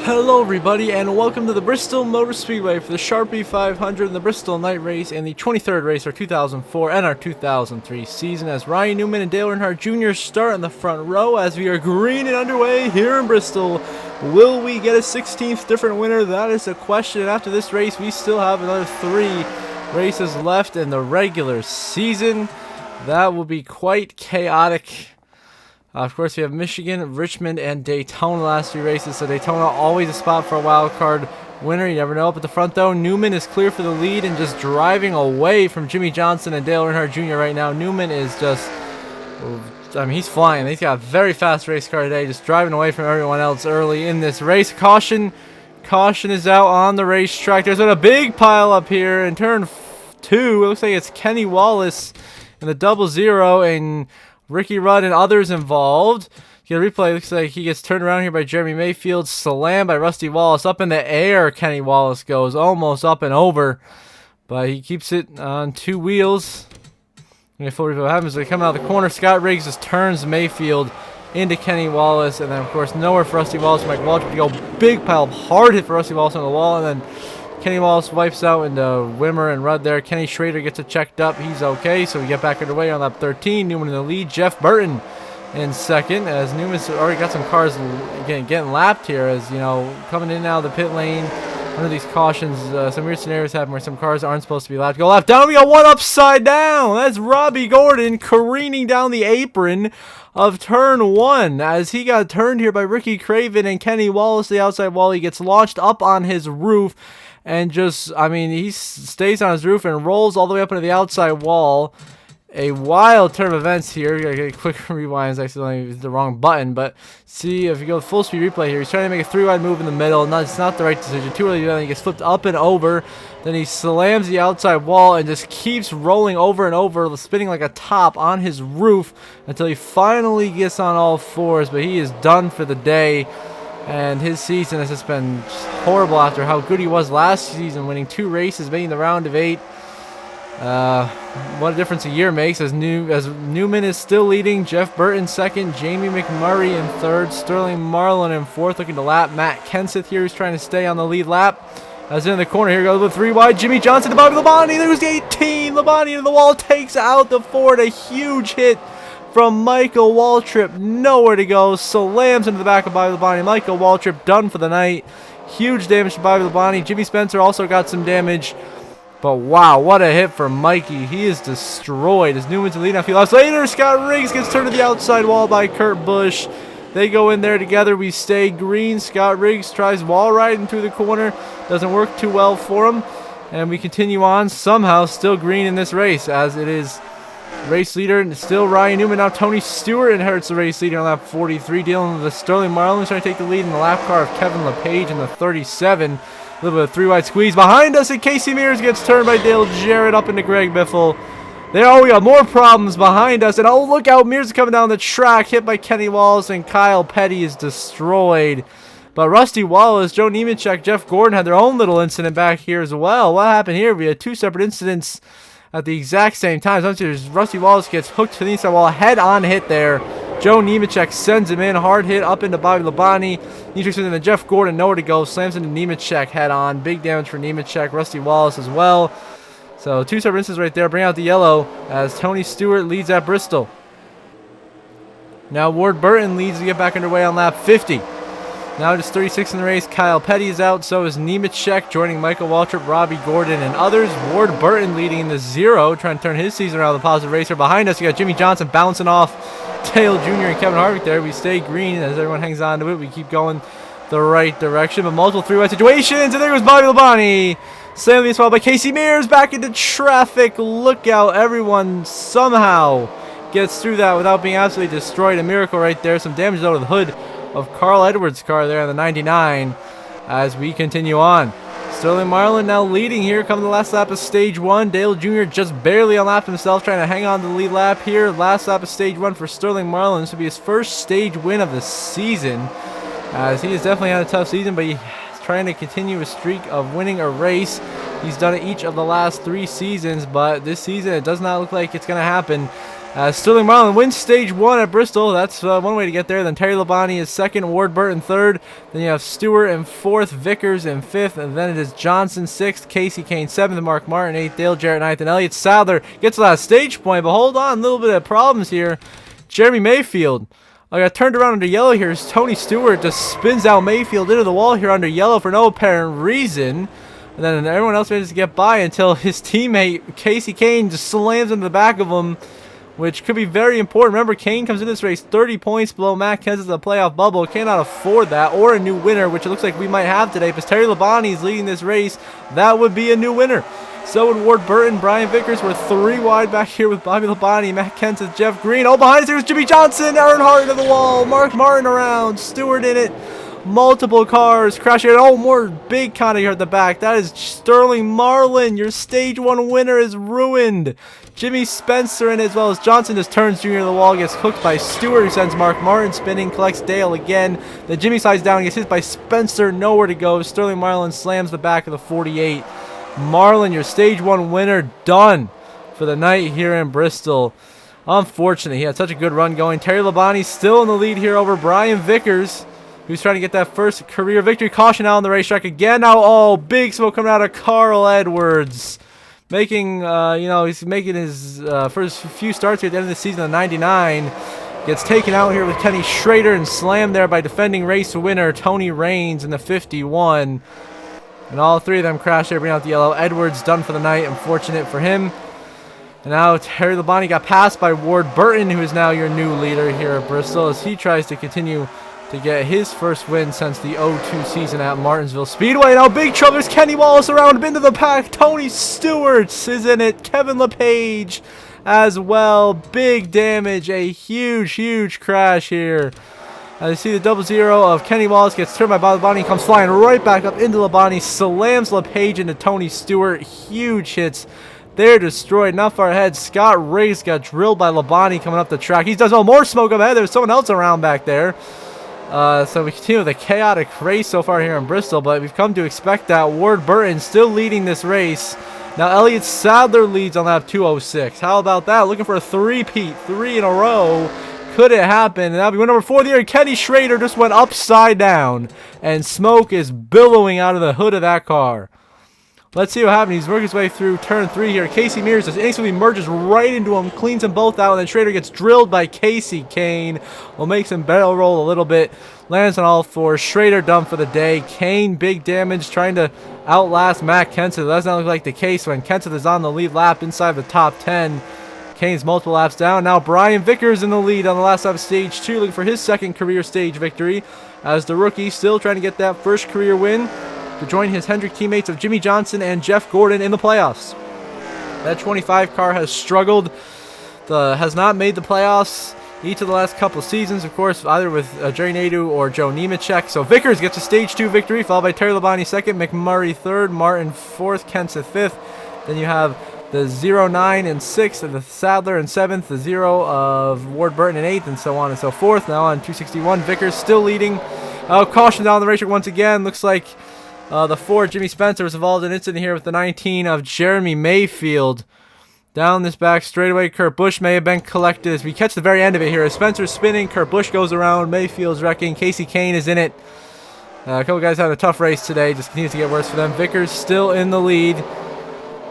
Hello everybody and welcome to the Bristol Motor Speedway for the Sharpie 500 and the Bristol Night Race and the 23rd race, our 2004 and our 2003 season, as Ryan Newman and Dale Earnhardt Jr. start in the front row as we are green and underway here in Bristol. Will we get a 16th different winner? That is the question, and after this race we still have another 3 races left in the regular season. That will be quite chaotic. Of course, we have Michigan, Richmond, and Daytona last 3 races. So Daytona always a spot for a wild card winner. You never know. Up at the front, though, Newman is clear for the lead and just driving away from Jimmy Johnson and Dale Earnhardt Jr. right now. Newman is just, I mean, he's flying. He's got a very fast race car today, just driving away from everyone else early in this race. Caution is out on the racetrack. There's a big pile up here in turn 2. It looks like it's Kenny Wallace in the 00 and Ricky Rudd and others involved. You get a replay. Looks like he gets turned around here by Jeremy Mayfield. Slammed by Rusty Wallace. Up in the air, Kenny Wallace goes. Almost up and over. But he keeps it on 2 wheels. And full replay what happens. They come out of the corner. Scott Riggs just turns Mayfield into Kenny Wallace. And then, of course, nowhere for Rusty Wallace. Mike Waltrip to go. Big pile of hard hit for Rusty Wallace on the wall. And then Kenny Wallace wipes out into Wimmer and Rudd there. Kenny Schrader gets it checked up. He's okay, so we get back underway on lap 13. Newman in the lead. Jeff Burton in second, as Newman's already got some cars getting lapped here, as, you know, coming in and out of the pit lane. Under these cautions, some weird scenarios happen where some cars aren't supposed to be lapped. Go lap down. We got one upside down. That's Robbie Gordon careening down the apron of turn 1 as he got turned here by Ricky Craven and Kenny Wallace, the outside wall. He gets launched up on his roof. And just, I mean, he stays on his roof and rolls all the way up into the outside wall. A wild turn of events here. Gotta get a quick rewind. Accidentally the wrong button. But see, if you go full speed replay here, he's trying to make a 3-wide move in the middle. It's not the right decision. Too early, then he gets flipped up and over. Then he slams the outside wall and just keeps rolling over and over, spinning like a top on his roof until he finally gets on all 4s. But he is done for the day. And his season has just been horrible after how good he was last season, winning 2 races, making the round of 8. What a difference a year makes, as Newman is still leading, Jeff Burton second, Jamie McMurray in third, Sterling Marlin in fourth, looking to lap Matt Kenseth here, who's trying to stay on the lead lap. As in the corner, here goes with 3 wide, Jimmy Johnson to Bobby Labonte, there's the 18, Labonte into the wall, takes out the Ford, a huge hit from Michael Waltrip, nowhere to go, slams into the back of Bobby Labonte. Michael Waltrip done for the night. Huge damage to Bobby Labonte. Jimmy Spencer also got some damage. But wow, what a hit for Mikey. He is destroyed as Newman's in the lead. A few laps later, Scott Riggs gets turned to the outside wall by Kurt Busch. They go in there together. We stay green. Scott Riggs tries wall riding through the corner. Doesn't work too well for him. And we continue on, somehow still green in this race, as it is race leader, and still Ryan Newman. Now Tony Stewart inherits the race leader on lap 43, dealing with the Sterling Marlin, trying to take the lead in the lap car of Kevin LePage in the 37. A little bit of 3-wide squeeze behind us, and Casey Mears gets turned by Dale Jarrett up into Greg Biffle. There, we got more problems behind us, and oh, look out, Mears is coming down the track, hit by Kenny Wallace, and Kyle Petty is destroyed. But Rusty Wallace, Joe Nemechek, Jeff Gordon had their own little incident back here as well. What happened here? We had 2 separate incidents at the exact same time. Sometimes Rusty Wallace gets hooked to the inside wall, head-on hit there. Joe Nemechek sends him in, hard hit up into Bobby Labonte. Nemechek into Jeff Gordon, nowhere to go, slams into Nemechek head-on. Big damage for Nemechek, Rusty Wallace as well. So 2 separate instances right there. Bring out the yellow as Tony Stewart leads at Bristol. Now Ward Burton leads to get back underway on lap 50. Now just 36 in the race. Kyle Petty is out. So is Nemechek, joining Michael Waltrip, Robbie Gordon, and others. Ward Burton leading in the 0, trying to turn his season around with a positive racer. Behind us, you got Jimmy Johnson bouncing off Dale Jr. and Kevin Harvick there. We stay green as everyone hangs on to it. We keep going the right direction, but multiple 3-wide situations. And there goes Bobby Labonte. Slammed as well by Casey Mears back into traffic. Look out. Everyone somehow gets through that without being absolutely destroyed. A miracle right there. Some damage out of the hood of Carl Edwards' car there on the 99 as we continue on. Sterling Marlin now leading here, coming the last lap of stage 1. Dale Jr. just barely unlapped himself, trying to hang on to the lead lap here. Last lap of stage 1 for Sterling Marlin. This will be his first stage win of the season, as he has definitely had a tough season, but he's trying to continue a streak of winning a race. He's done it each of the last 3 seasons, but this season it does not look like it's going to happen, Sterling Marlin wins stage 1 at Bristol. That's one way to get there. Then Terry Labonte is second, Ward Burton third. Then you have Stewart in fourth, Vickers in fifth, and then it is Johnson sixth, Casey Kane seventh, Mark Martin eighth, Dale Jarrett ninth, and Elliott Sadler gets the last stage point. But hold on, a little bit of problems here. Jeremy Mayfield. I got turned around under yellow here. Tony Stewart just spins out Mayfield into the wall here under yellow for no apparent reason. And then everyone else manages to get by until his teammate, Casey Kane, just slams into the back of him, which could be very important. Remember, Kane comes into this race 30 points below Matt Kenseth's the playoff bubble. Cannot afford that, or a new winner, which it looks like we might have today. Because Terry Labonte is leading this race, that would be a new winner. So would Ward Burton, Brian Vickers. We're 3 wide back here with Bobby Labonte, Matt Kenseth, Jeff Green. Oh, behind us here is Jimmy Johnson, Earnhardt to the wall, Mark Martin around, Stewart in it. Multiple cars crashing. Oh, more big kind of here at the back. That is Sterling Marlin. Your stage 1 winner is ruined. Jimmy Spencer in it, as well as Johnson just turns Junior to the wall, gets hooked by Stewart, who sends Mark Martin spinning, collects Dale again. Then Jimmy slides down, gets hit by Spencer, nowhere to go. Sterling Marlin slams the back of the 48. Marlin, your stage 1 winner, done for the night here in Bristol. Unfortunately, he had such a good run going. Terry Labonte still in the lead here over Brian Vickers, who's trying to get that first career victory. Caution out on the racetrack again. Now, oh, big smoke coming out of Carl Edwards. Making, he's making his first few starts here at the end of the season of 99. Gets taken out here with Kenny Schrader and slammed there by defending race winner Tony Raines in the 51. And all 3 of them crash there, bringing out the yellow. Edwards done for the night. Unfortunate for him. And now Terry Labonte got passed by Ward Burton, who is now your new leader here at Bristol, as he tries to continue to get his first win since the 02 season at Martinsville Speedway. Now big trouble. There's Kenny Wallace around into the pack. Tony Stewart is in it. Kevin LePage as well. Big damage. A huge crash here. As you see the 00 of Kenny Wallace gets turned by Labonte, comes flying right back up into Labonte, slams LePage into Tony Stewart. Huge hits. They're destroyed. Not far ahead, Scott Riggs got drilled by Labonte coming up the track. He does more smoke up ahead. There's someone else around back there. So we continue with a chaotic race so far here in Bristol, but we've come to expect that. Ward Burton still leading this race. Now Elliott Sadler leads on lap 206. How about that? Looking for a three-peat, 3 in a row. Could it happen? And that'll be win number 4 of the year. Kenny Schrader just went upside down, and smoke is billowing out of the hood of that car. Let's see what happens. He's working his way through turn 3 here. Casey Mears just instantly merges right into him, cleans them both out, and then Schrader gets drilled by Casey Kane. Will make him barrel roll a little bit. Lands on all 4. Schrader done for the day. Kane, big damage, trying to outlast Matt Kenseth. That does not look like the case when Kenseth is on the lead lap inside the top 10. Kane's multiple laps down. Now Brian Vickers in the lead on the last lap of stage 2, looking for his second career stage victory, as the rookie still trying to get that first career win to join his Hendrick teammates of Jimmy Johnson and Jeff Gordon in the playoffs. That 25 car has struggled, has not made the playoffs each of the last couple of seasons, of course, either with Jerry Nadeau or Joe Nemechek. So Vickers gets a stage 2 victory, followed by Terry Labonte second, McMurray third, Martin fourth, Kenseth fifth. Then you have the 09 and 6th, and the Sadler in 7th, the 0 of Ward Burton in 8th, and so on and so forth. Now on 261, Vickers still leading. Caution down the racetrack once again. Looks like the 4, Jimmy Spencer, was involved in an incident here with the 19 of Jeremy Mayfield. Down this back straightaway, Kurt Busch may have been collected as we catch the very end of it here. As Spencer's spinning, Kurt Busch goes around, Mayfield's wrecking, Casey Kane is in it. A couple guys had a tough race today, just continues to get worse for them. Vickers still in the lead.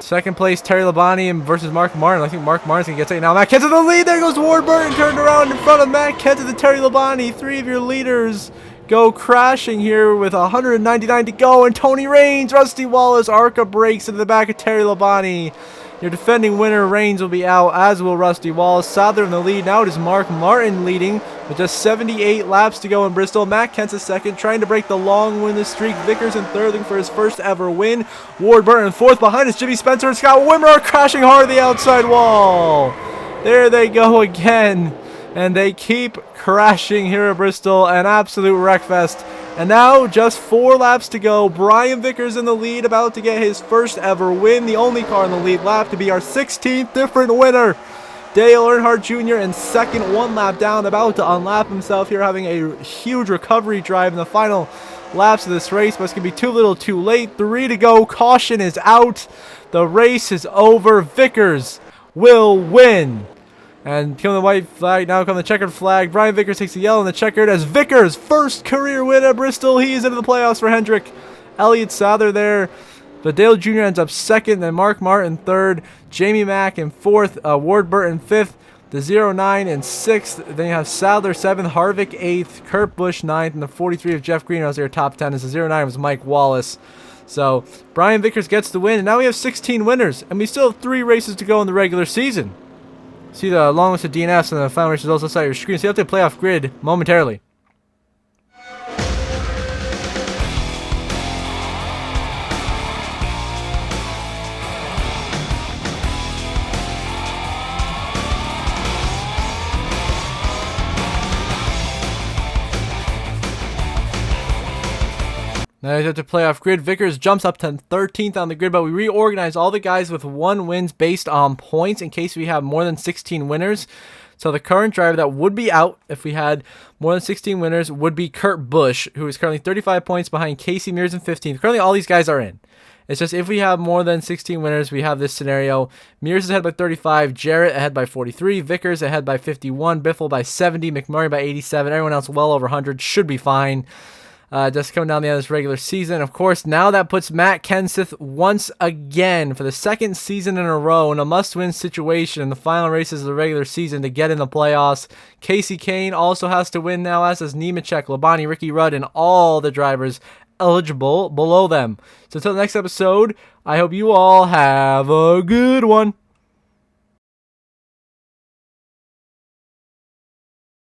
Second place, Terry Labonte versus Mark Martin. I think Mark Martin's going to get taken. Now Matt Kenseth in the lead. There goes Ward Burton, turned around in front of Matt Kenseth and Terry Labonte. 3 of your leaders go crashing here with 199 to go. And Tony Raines, Rusty Wallace, ARCA brakes into the back of Terry Labonte. Your defending winner, Raines, will be out, as will Rusty Wallace. Sadler in the lead. Now it is Mark Martin leading with just 78 laps to go in Bristol. Matt Kenseth second, trying to break the long winless streak. Vickers in third, looking for his first ever win. Ward Burton in fourth. Behind us, Jimmy Spencer and Scott Wimmer crashing hard at the outside wall. There they go again. And they keep crashing here at Bristol. An absolute wreckfest. And now just 4 laps to go. Brian Vickers in the lead, about to get his first ever win. The only car in the lead lap to be our 16th different winner. Dale Earnhardt Jr. in second, 1 lap down, about to unlap himself here, having a huge recovery drive in the final laps of this race, but it's going to be too little too late. 3 to go. Caution is out. The race is over. Vickers will win And killing the white flag, now come the checkered flag. Brian Vickers takes the yellow and the checkered as Vickers' first career win at Bristol. He is into the playoffs for Hendrick. Elliott Souther there. But Dale Jr. ends up second, then Mark Martin third, Jamie Mack in fourth, Ward Burton fifth, the 09 in sixth. Then you have Sadler seventh, Harvick eighth, Kurt Busch ninth, and the 43 of Jeff Greenhouse there top 10. As the 09 was Mike Wallace. So Brian Vickers gets the win, and now we have 16 winners, and we still have 3 races to go in the regular season. See the long list of DNFs and the final race results outside your screen. So you have to playoff grid momentarily. Now you have to playoff grid. Vickers jumps up to 13th on the grid, but we reorganize all the guys with 1 wins based on points in case we have more than 16 winners. So the current driver that would be out if we had more than 16 winners would be Kurt Busch, who is currently 35 points behind Casey Mears in 15th. Currently, all these guys are in. It's just if we have more than 16 winners, we have this scenario. Mears is ahead by 35, Jarrett ahead by 43, Vickers ahead by 51, Biffle by 70, McMurray by 87. Everyone else well over 100, should be fine. Just coming down the end of this regular season. Of course, now that puts Matt Kenseth once again for the 2nd season in a row in a must-win situation in the final races of the regular season to get in the playoffs. Casey Kane also has to win now, as does Nemechek, Labonte, Ricky Rudd, and all the drivers eligible below them. So until the next episode, I hope you all have a good one.